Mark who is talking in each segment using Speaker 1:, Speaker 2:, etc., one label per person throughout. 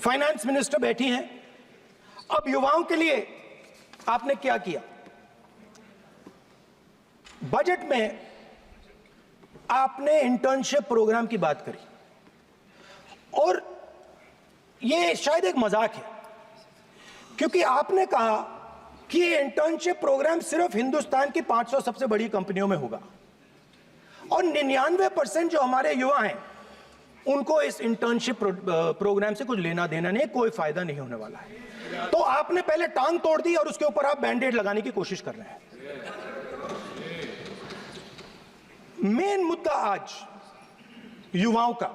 Speaker 1: Finance minister बैठी हैं। अब युवाओं के लिए आपने क्या किया? बजट में आपने इंटर्नशिप प्रोग्राम की बात करी और यह शायद एक मजाक है, क्योंकि आपने कहा कि ये इंटर्नशिप प्रोग्राम सिर्फ हिंदुस्तान की 500 सबसे बड़ी कंपनियों में होगा और 99% जो हमारे युवा हैं उनको इस इंटर्नशिप प्रोग्राम से कुछ लेना देना नहीं, कोई फायदा नहीं होने वाला है। तो आपने पहले टांग तोड़ दी और उसके ऊपर आप बैंडेड लगाने की कोशिश कर रहे हैं। मेन मुद्दा आज युवाओं का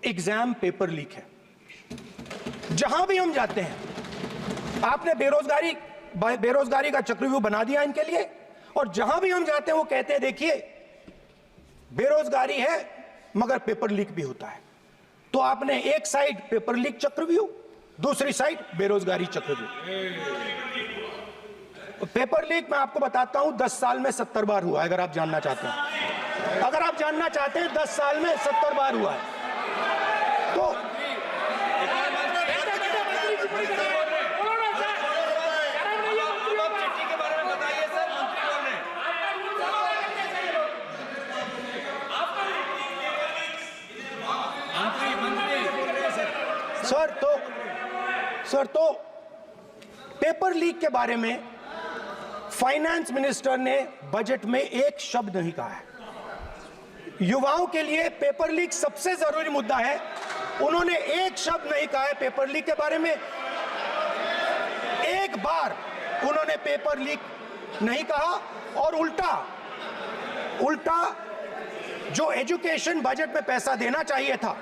Speaker 1: एग्जाम पेपर लीक है। जहां भी हम जाते हैं आपने बेरोजगारी का चक्रव्यूह बना दिया इनके लिए, और जहां भी हम जाते हैं वो कहते हैं देखिए बेरोजगारी है मगर पेपर लीक भी होता है। तो आपने एक साइड पेपर लीक चक्रव्यूह, दूसरी साइड बेरोजगारी चक्रव्यूह। पेपर लीक मैं आपको बताता हूं 10 साल में 70 बार हुआ है। अगर आप जानना चाहते हैं, 10 साल में 70 बार हुआ है। तो सर तो पेपर लीक के बारे में फाइनेंस मिनिस्टर ने बजट में एक शब्द नहीं कहा है। युवाओं के लिए पेपर लीक सबसे जरूरी मुद्दा है, उन्होंने एक शब्द नहीं कहा है पेपर लीक के बारे में। एक बार उन्होंने पेपर लीक नहीं कहा और उल्टा जो एजुकेशन बजट में पैसा देना चाहिए था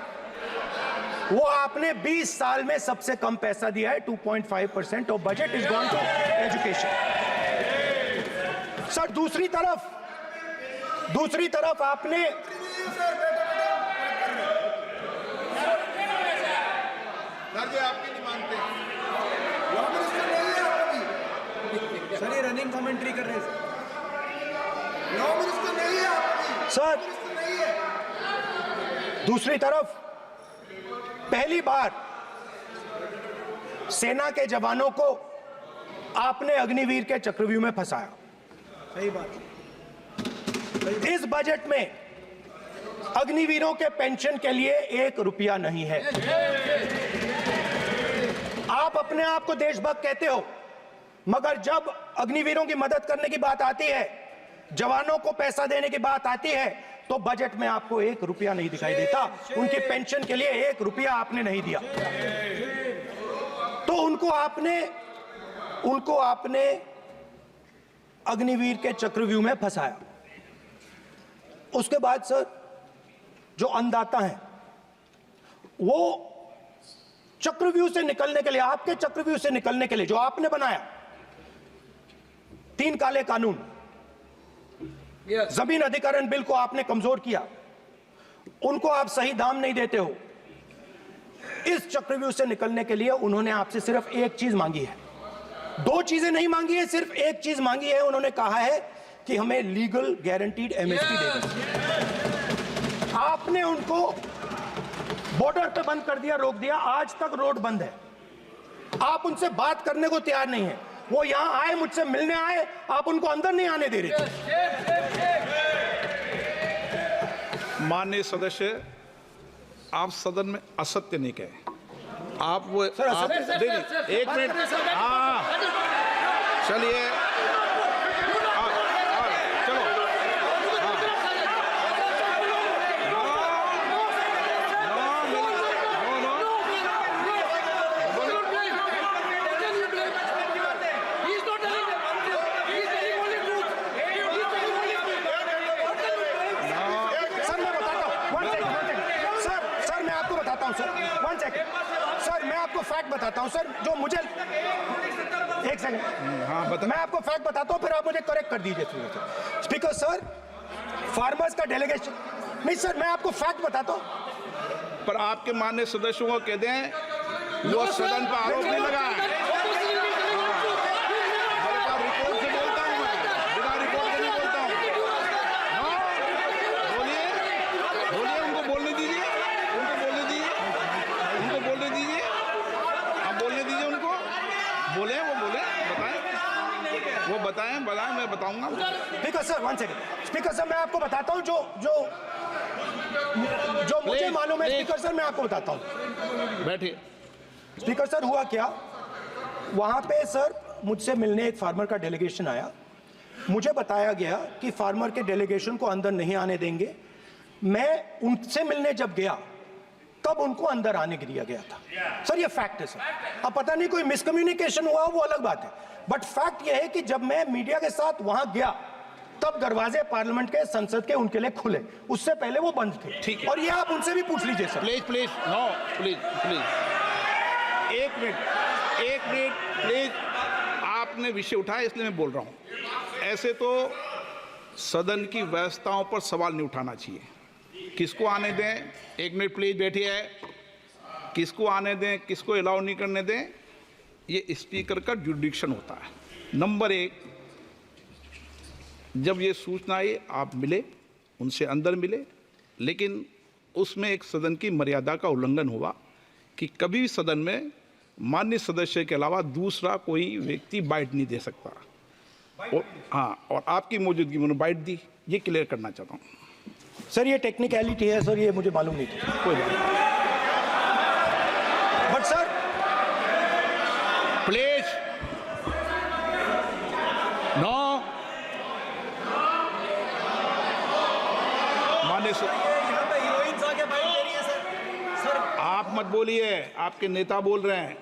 Speaker 1: वो आपने 20 साल में सबसे कम पैसा दिया है। 2.5% of budget is gone to education. Sir दूसरी तरफ आपने
Speaker 2: आपकी नहीं मानते
Speaker 3: सर, ये रनिंग कमेंट्री कर रहे हैं
Speaker 1: सर। दूसरी तरफ पहली बार सेना के जवानों को आपने अग्निवीर के चक्रव्यूह में फंसाया।
Speaker 3: सही बात।
Speaker 1: इस बजट में अग्निवीरों के पेंशन के लिए 1 रुपया नहीं है। आप अपने आप को देशभक्त कहते हो, मगर जब अग्निवीरों की मदद करने की बात आती है, जवानों को पैसा देने की बात आती है, तो बजट में आपको 1 रुपया नहीं दिखाई देता। उनकी पेंशन के लिए 1 रुपया आपने नहीं दिया। तो उनको आपने अग्निवीर के चक्रव्यूह में फंसाया। उसके बाद सर जो अन्नदाता हैं वो चक्रव्यूह से निकलने के लिए, आपके चक्रव्यूह से निकलने के लिए जो आपने बनाया 3 काले कानून, जमीन अधिग्रहण बिल को आपने कमजोर किया, उनको आप सही दाम नहीं देते हो। इस चक्रव्यूह से निकलने के लिए उन्होंने आपसे सिर्फ एक चीज मांगी है, 2 चीजें नहीं मांगी है, सिर्फ एक चीज मांगी है। उन्होंने कहा है कि हमें लीगल गारंटीड एमएसपी देना। आपने उनको बॉर्डर पे बंद कर दिया, रोक दिया, आज तक रोड बंद है। आप उनसे बात करने को तैयार नहीं है। वो यहां आए, मुझसे मिलने आए, आप उनको अंदर नहीं आने दे रहे।
Speaker 2: माननीय सदस्य, आप सदन में असत्य नहीं कहे। आप वो
Speaker 1: सर,
Speaker 2: आप देखिए 1 मिनट। हाँ चलिए, चलो
Speaker 1: सर मैं आपको फैक्ट बताता हूं सर, जो मुझे एक सेकंड।
Speaker 2: हाँ बता।
Speaker 1: मैं आपको फैक्ट बताता हूं, फिर आप मुझे करेक्ट कर दीजिए। स्पीकर सर, फार्मर्स का डेलीगेशन नहीं सर, मैं आपको फैक्ट बताता हूं।
Speaker 2: पर आपके माननीय सदस्यों को कह दें वो सदन पर आरोप नहीं लगाए। रिपोर्ट से बोलता हूं मैं, बिना रिपोर्ट के नहीं बोलता हूं। बोलिए, उनको बोलने दीजिए, उनको बोलने दीजिए। बताएं मैं बताऊंगा।
Speaker 1: Speaker sir, 1 second. Speaker sir, मैं आपको बताता हूं जो मुझे मालूम है। स्पीकर सर, मैं आपको बताता हूं।
Speaker 2: बैठिए।
Speaker 1: स्पीकर सर, हुआ क्या, वहां पे सर मुझसे मिलने एक फार्मर का डेलीगेशन आया। मुझे बताया गया कि फार्मर के डेलीगेशन को अंदर नहीं आने देंगे। मैं उनसे मिलने जब गया तब उनको अंदर आने दिया गया था। सर ये फैक्ट है सर। अब पता नहीं कोई मिसकम्युनिकेशन हुआ, वो अलग बात है, बट फैक्ट ये है कि जब मैं मीडिया के साथ वहां गया तब दरवाजे पार्लियामेंट के, संसद के उनके लिए खुले, उससे पहले वो बंद थे।
Speaker 2: ठीक है।
Speaker 1: और ये आप उनसे भी पूछ लीजिए सर।
Speaker 2: प्लीज नो, प्लीज एक मिनट प्लीज। आपने विषय उठाया इसलिए मैं बोल रहा हूं। ऐसे तो सदन की व्यवस्थाओं पर सवाल नहीं उठाना चाहिए। किसको आने दें, 1 मिनट प्लीज बैठिए। किसको आने दें, किसको अलाउ नहीं करने दें, ये स्पीकर का जुडिक्शन होता है। नंबर 1, जब ये सूचना आई आप मिले, उनसे अंदर मिले, लेकिन उसमें एक सदन की मर्यादा का उल्लंघन हुआ कि कभी भी सदन में माननीय सदस्य के अलावा दूसरा कोई व्यक्ति बाइट नहीं दे सकता। और हाँ, और आपकी मौजूदगी में बाइट दी, ये क्लियर करना चाहता हूँ।
Speaker 1: सर ये टेक्निकलिटी है सर, ये मुझे मालूम नहीं था।
Speaker 2: कोई बात नहीं।
Speaker 1: But sir
Speaker 2: please no. माननीय
Speaker 3: यहाँ पे हीरोइंस आके बाइट दे रही है सर।
Speaker 2: आप मत बोलिए, आपके नेता बोल रहे हैं।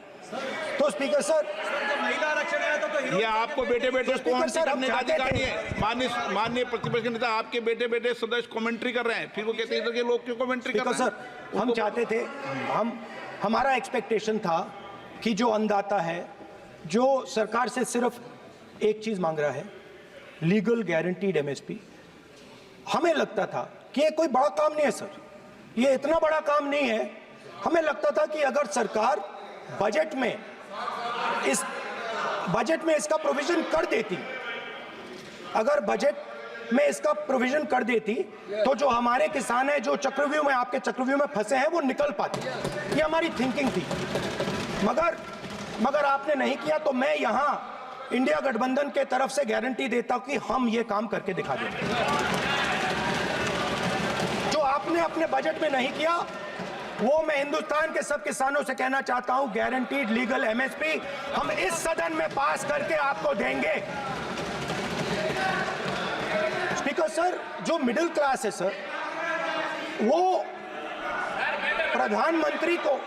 Speaker 1: तो स्पीकर सर,
Speaker 3: जब महिला आरक्षण आया तो
Speaker 2: ये आपको बेटे बेटे
Speaker 1: स्पीकर
Speaker 2: कमेंट्री
Speaker 1: सर, हम
Speaker 2: करने का
Speaker 1: चाहते
Speaker 2: अधिकार
Speaker 1: थे।
Speaker 2: नहीं है। माननीय प्रतिपक्ष के नेता आपके बेटे बेटे सदस्य कमेंट्री कर रहे हैं, फिर वो कहते हैं कि लोग क्यों कमेंट्री कर
Speaker 1: स्पीकर
Speaker 2: रहे
Speaker 1: सर,
Speaker 2: हैं।
Speaker 1: हम चाहते थे, हमारा एक्सपेक्टेशन था कि जो अन्नदाता है, जो सरकार से सिर्फ एक चीज मांग रहा है, लीगल गारंटीड एमएसपी। हमें लगता था कि ये कोई बड़ा काम नहीं है सर, ये इतना बड़ा काम नहीं है। हमें लगता था कि अगर सरकार बजट में इसका प्रोविजन कर देती, अगर बजट में इसका प्रोविजन कर देती, तो जो हमारे किसान हैं जो चक्रव्यूह में, आपके चक्रव्यूह में फंसे हैं, वो निकल पाते। ये हमारी थिंकिंग थी, मगर आपने नहीं किया। तो मैं यहां इंडिया गठबंधन के तरफ से गारंटी देता हूं कि हम ये काम करके दिखा देंगे। जो आपने अपने बजट में नहीं किया, वो मैं हिंदुस्तान के सब किसानों से कहना चाहता हूं, गारंटीड लीगल एमएसपी हम इस सदन में पास करके आपको देंगे। स्पीकर सर, जो मिडिल क्लास है सर, वो प्रधानमंत्री को,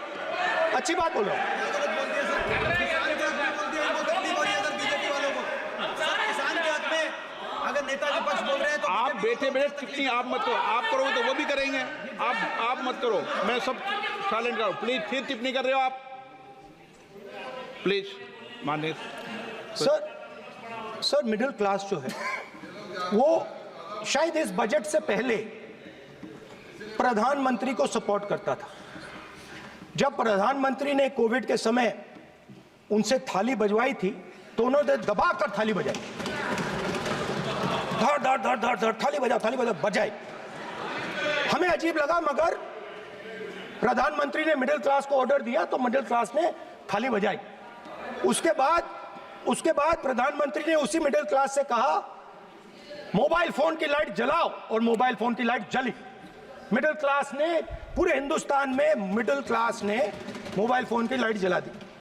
Speaker 1: अच्छी बात बोल रहा हूं,
Speaker 3: अगर नेता विपक्ष बोल रहे हैं तो
Speaker 2: आप बैठे बैठे टिप्पणी आप मत करो। आप करोगे तो वो भी करेंगे। आप मत करो, मैं सब साइलेंट करो। प्लीज फिर टिप्पणी कर रहे हो आप, प्लीज। माननीय
Speaker 1: सर मिडिल क्लास जो है, वो शायद इस बजट से पहले प्रधानमंत्री को सपोर्ट करता था। जब प्रधानमंत्री ने कोविड के समय उनसे थाली बजवाई थी, तो उन्होंने दबा कर थाली बजाई, धड़ धड़ धड़ धड़ धड़, थाली बजाओ बजाई। हमें अजीब लगा, मगर प्रधानमंत्री ने मिडिल क्लास को ऑर्डर दिया तो मिडिल क्लास ने थाली बजाई। उसके बाद प्रधानमंत्री ने उसी मिडिल क्लास से कहा, मोबाइल फोन की लाइट जलाओ, और मोबाइल फोन की लाइट जली। मिडिल क्लास ने, पूरे हिंदुस्तान में मिडिल क्लास ने मोबाइल फोन की लाइट जला दी।